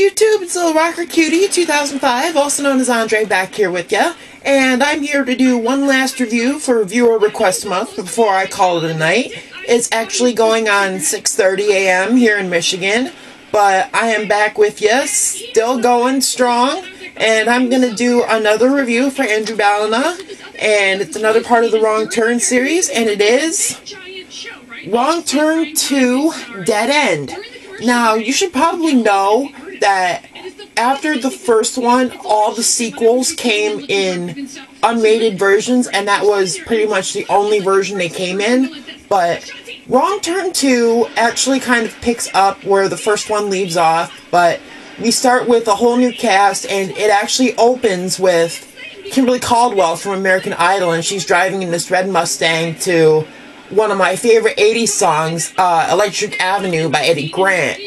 YouTube, it's Little Rocker Cutie 2005, also known as Andre, back here with ya. And I'm here to do one last review for Viewer Request Month before I call it a night. It's actually going on 6:30 a.m. here in Michigan, but I am back with ya, still going strong. And I'm going to do another review for ANDREWBALLINA, and it's another part of the Wrong Turn series, and it is Wrong Turn 2 Dead End. Now, you should probably know that after the first one, all the sequels came in unrated versions, and that was pretty much the only version they came in. But Wrong Turn 2 actually kind of picks up where the first one leaves off, but we start with a whole new cast, and it actually opens with Kimberly Caldwell from American Idol, and she's driving in this red Mustang to one of my favorite 80s songs, Electric Avenue by Eddie Grant.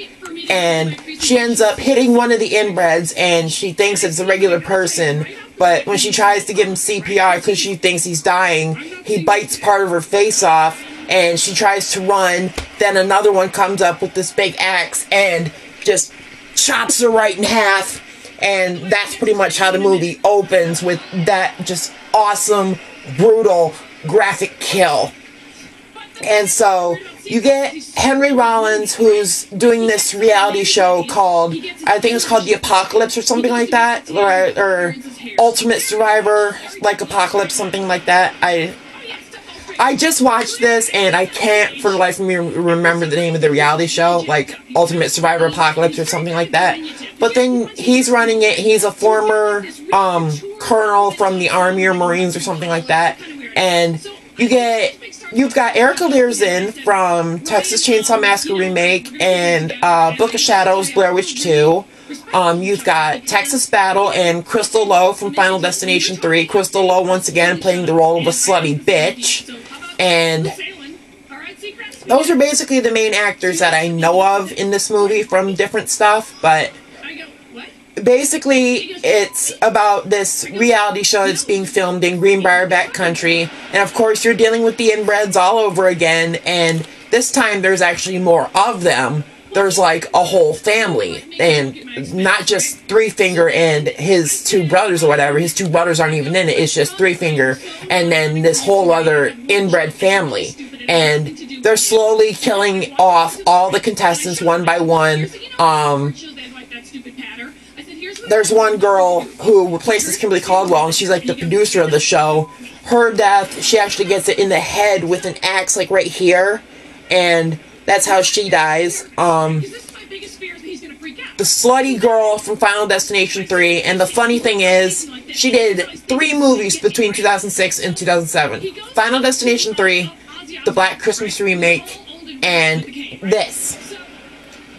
And she ends up hitting one of the inbreds, and she thinks it's a regular person, but when she tries to give him CPR because she thinks he's dying, he bites part of her face off, and she tries to run. Then another one comes up with this big axe and just chops her right in half. And that's pretty much how the movie opens, with that just awesome, brutal, graphic kill. And so you get Henry Rollins, who's doing this reality show called, I think it's called The Apocalypse or something like that, or Ultimate Survivor, like Apocalypse, something like that. I just watched this, and I can't for the life of me remember the name of the reality show, like Ultimate Survivor Apocalypse or something like that. But then he's running it. He's a former colonel from the Army or Marines or something like that. And you've got Erica Learson from Texas Chainsaw Massacre Remake and Book of Shadows, Blair Witch 2. You've got Texas Battle and Crystal Lowe from Final Destination 3. Crystal Lowe, once again, playing the role of a slutty bitch. And those are basically the main actors that I know of in this movie from different stuff, but basically it's about this reality show that's being filmed in Greenbrier backcountry, and of course you're dealing with the inbreds all over again, and this time there's actually more of them. There's like a whole family, and not just Three Finger and his two brothers or whatever. His two brothers aren't even in it. It's just Three Finger, and then this whole other inbred family. And they're slowly killing off all the contestants one by one. There's one girl who replaces Kimberly Caldwell, and she's like the producer of the show. Her death, she actually gets it in the head with an axe, like right here, and that's how she dies. The slutty girl from Final Destination 3, and the funny thing is, she did 3 movies between 2006 and 2007. Final Destination 3, the Black Christmas Remake, and this.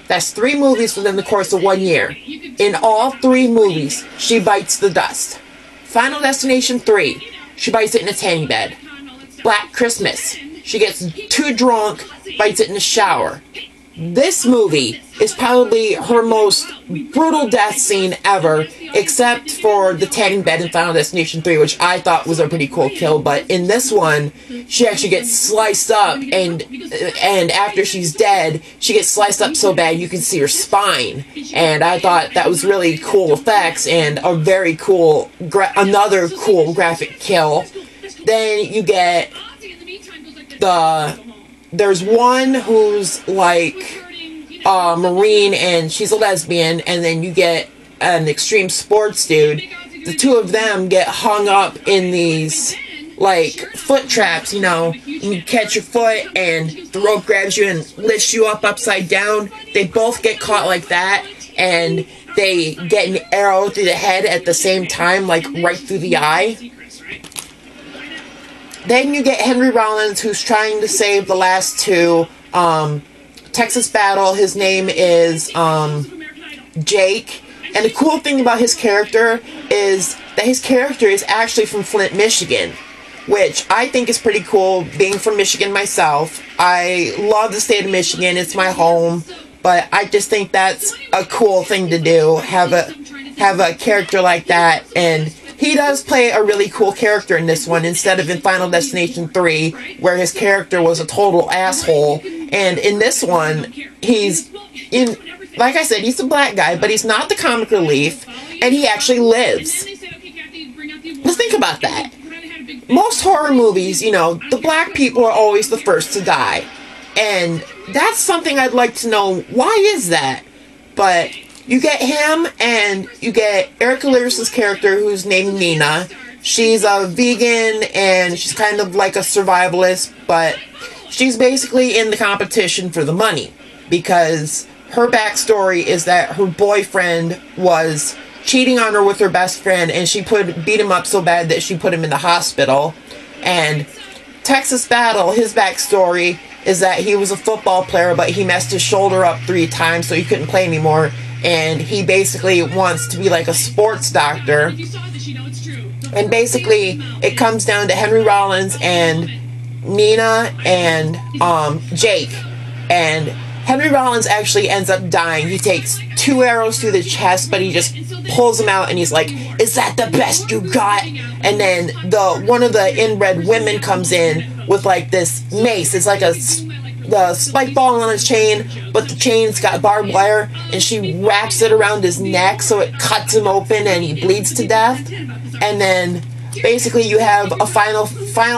That's 3 movies within the course of 1 year. In all 3 movies, she bites the dust. Final Destination 3, she bites it in a tanning bed. Black Christmas, she gets too drunk, bites it in the shower. This movie is probably her most brutal death scene ever, except for the tanning bed in Final Destination 3, which I thought was a pretty cool kill. But in this one, she actually gets sliced up, and after she's dead, she gets sliced up so bad you can see her spine. And I thought that was really cool effects and a very cool, another cool graphic kill. Then you get there's one who's like a Marine, and she's a lesbian, and then you get an extreme sports dude. The two of them get hung up in these like foot traps, you know. You catch your foot and the rope grabs you and lifts you up upside down. They both get caught like that, and they get an arrow through the head at the same time, like right through the eye. Then you get Henry Rollins, who's trying to save the last 2. Texas Battle, his name is Jake. And the cool thing about his character is that his character is actually from Flint, Michigan, which I think is pretty cool, being from Michigan myself. I love the state of Michigan. It's my home. But I just think that's a cool thing to do, have a character like that. And he does play a really cool character in this one, instead of in Final Destination 3, where his character was a total asshole. And in this one, he's like I said, he's a black guy, but he's not the comic relief, and he actually lives. Let's think about that. Most horror movies, you know, the black people are always the first to die. And that's something I'd like to know, why is that? But you get him, and you get Erica Lyris' character, who's named Nina. She's a vegan, and she's kind of like a survivalist, but she's basically in the competition for the money, because her backstory is that her boyfriend was cheating on her with her best friend, and she beat him up so bad that she put him in the hospital. And Texas Battle, his backstory is that he was a football player, but he messed his shoulder up 3 times, so he couldn't play anymore, and he basically wants to be like a sports doctor. And basically it comes down to Henry Rollins and Nina and Jake, and Henry Rollins actually ends up dying. He takes 2 arrows through the chest, but he just pulls them out, and he's like, "Is that the best you got?" And then one of the inbred women comes in with like this mace. It's like the spike ball on a chain, but the chain's got barbed wire, and she wraps it around his neck so it cuts him open and he bleeds to death. And then basically you have a final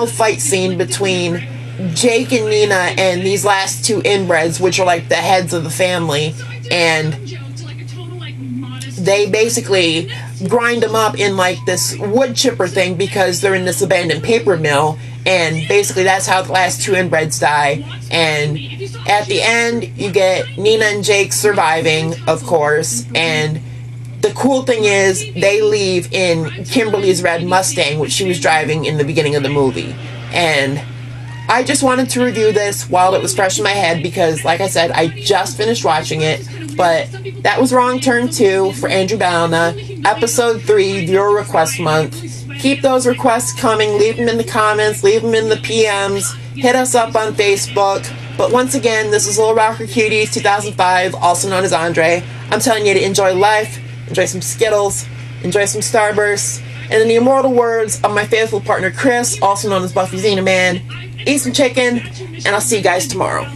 fight scene between Jake and Nina and these last 2 inbreds, which are like the heads of the family, and they basically grind them up in like this wood chipper thing because they're in this abandoned paper mill, and basically that's how the last 2 inbreds die. And at the end you get Nina and Jake surviving, of course, and the cool thing is they leave in Kimberly's red Mustang, which she was driving in the beginning of the movie. And I just wanted to review this while it was fresh in my head because, like I said, I just finished watching it. But that was Wrong Turn 2 for Andrew Ballina, Episode 3, Viewer Request Month. Keep those requests coming. Leave them in the comments. Leave them in the PMs. Hit us up on Facebook. But once again, this is Little Rocker Cuties 2005, also known as Andre. I'm telling you to enjoy life, enjoy some Skittles, enjoy some Starbursts, and in the immortal words of my faithful partner Chris, also known as Buffy Xena Man, eat some chicken, and I'll see you guys tomorrow.